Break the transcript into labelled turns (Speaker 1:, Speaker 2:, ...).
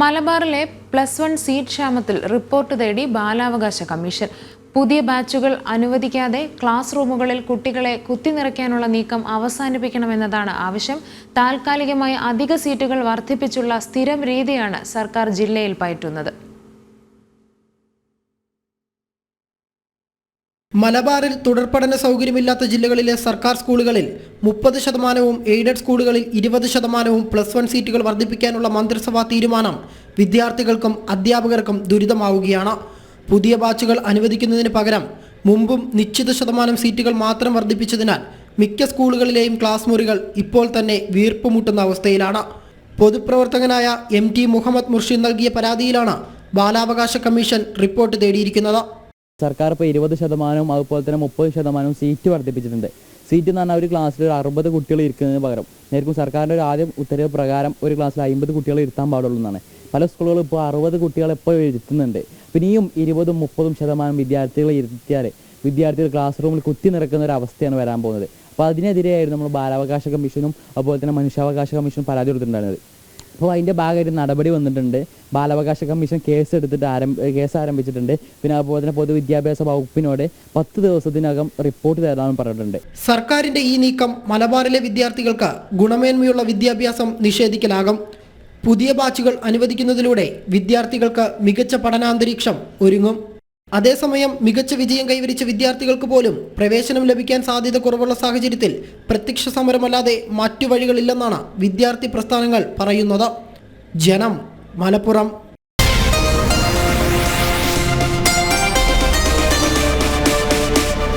Speaker 1: മലബാറിലെ +1 seat ക്ഷാമത്തിൽ report തേടി ബാലാവകാശ കമ്മീഷൻ. പുതിയ ബാച്ചുകൾ അനുവദിക്കാതെ ക്ലാസ് റൂമുകളിൽ കുട്ടികളെ കുത്തിനിറയ്ക്കാനുള്ള നീക്കം അവസാനിപ്പിക്കണമെന്നതാണ് ആവശ്യം. താൽക്കാലികമായി അധിക സീറ്റുകൾ വർദ്ധിപ്പിച്ചുള്ള സ്ഥിരം രീതിയാണ് സർക്കാർ ജില്ലയിൽ പയറ്റുന്നത്.
Speaker 2: മലബാറിൽ തുടർപഠന സൗകര്യമില്ലാത്ത ജില്ലകളിലെ സർക്കാർ സ്കൂളുകളിൽ 30%, എയ്ഡഡ് സ്കൂളുകളിൽ 20% +1 സീറ്റുകൾ വർദ്ധിപ്പിക്കാനുള്ള മന്ത്രിസഭാ തീരുമാനം വിദ്യാർത്ഥികൾക്കും അധ്യാപകർക്കും ദുരിതമാവുകയാണ്. പുതിയ ബാച്ചുകൾ അനുവദിക്കുന്നതിന് പകരം മുമ്പും നിശ്ചിത ശതമാനം സീറ്റുകൾ മാത്രം വർദ്ധിപ്പിച്ചതിനാൽ മിക്ക സ്കൂളുകളിലെയും ക്ലാസ് മുറികൾ ഇപ്പോൾ തന്നെ വീർപ്പുമുട്ടുന്ന അവസ്ഥയിലാണ്. പൊതുപ്രവർത്തകനായ MT മുഹമ്മദ് മുർഷിദ് നൽകിയ പരാതിയിലാണ് ബാലാവകാശ കമ്മീഷൻ റിപ്പോർട്ട് തേടിയിരിക്കുന്നത്.
Speaker 3: സർക്കാർ ഇപ്പോൾ 20% അതുപോലെ തന്നെ 30% സീറ്റ് വർദ്ധിപ്പിച്ചിട്ടുണ്ട്. സീറ്റ് എന്ന് പറഞ്ഞാൽ ഒരു ക്ലാസ്സിൽ 60 കുട്ടികൾ ഇരിക്കുന്നതിന് പകരം നേരിക്കും സർക്കാരിൻ്റെ ഒരു ആദ്യം ഉത്തരവ് പ്രകാരം ഒരു ക്ലാസ്സിൽ 50 കുട്ടികൾ ഇരുത്താൻ പാടുള്ളൂ എന്നാണ്. പല സ്കൂളുകളും ഇപ്പോൾ 60 കുട്ടികളെ ഇപ്പോൾ ഇരുത്തുന്നുണ്ട്. പിന്നെയും 20-30% വിദ്യാർത്ഥികളെ ഇരുത്തിയാൽ വിദ്യാർത്ഥികൾ ക്ലാസ് റൂമിൽ കുത്തി നിറക്കുന്ന ഒരു അവസ്ഥയാണ് വരാൻ പോകുന്നത്. അപ്പോൾ അതിനെതിരെയായിരുന്നു നമ്മൾ ബാലാവകാശ കമ്മീഷനും അതുപോലെ തന്നെ മനുഷ്യാവകാശ കമ്മീഷനും പരാതി കൊടുത്തിട്ടുണ്ടായിരുന്നത്. അപ്പോൾ അതിൻ്റെ ഭാഗമായിട്ട് നടപടി വന്നിട്ടുണ്ട്. ബാലാവകാശ കമ്മീഷൻ കേസ് ആരംഭിച്ചിട്ടുണ്ട്. പിന്നെ അതുപോലെ തന്നെ പൊതുവിദ്യാഭ്യാസ വകുപ്പിനോട് 10 ദിവസത്തിനകം റിപ്പോർട്ട് തരാമെന്ന് പറഞ്ഞിട്ടുണ്ട്.
Speaker 2: സർക്കാരിൻ്റെ ഈ നീക്കം മലബാറിലെ വിദ്യാർത്ഥികൾക്ക് ഗുണമേന്മയുള്ള വിദ്യാഭ്യാസം നിഷേധിക്കലാകും. പുതിയ ബാച്ചുകൾ അനുവദിക്കുന്നതിലൂടെ വിദ്യാർത്ഥികൾക്ക് മികച്ച പഠനാന്തരീക്ഷം ഒരുങ്ങും. അതേസമയം മികച്ച വിജയം കൈവരിച്ച വിദ്യാർത്ഥികൾക്ക് പോലും പ്രവേശനം ലഭിക്കാൻ സാധ്യത കുറവുള്ള സാഹചര്യത്തിൽ പ്രത്യക്ഷ സമരമല്ലാതെ മറ്റു വഴികളില്ലെന്നാണ് വിദ്യാർത്ഥി പ്രസ്ഥാനങ്ങൾ പറയുന്നത്. ജനം, മലപ്പുറം.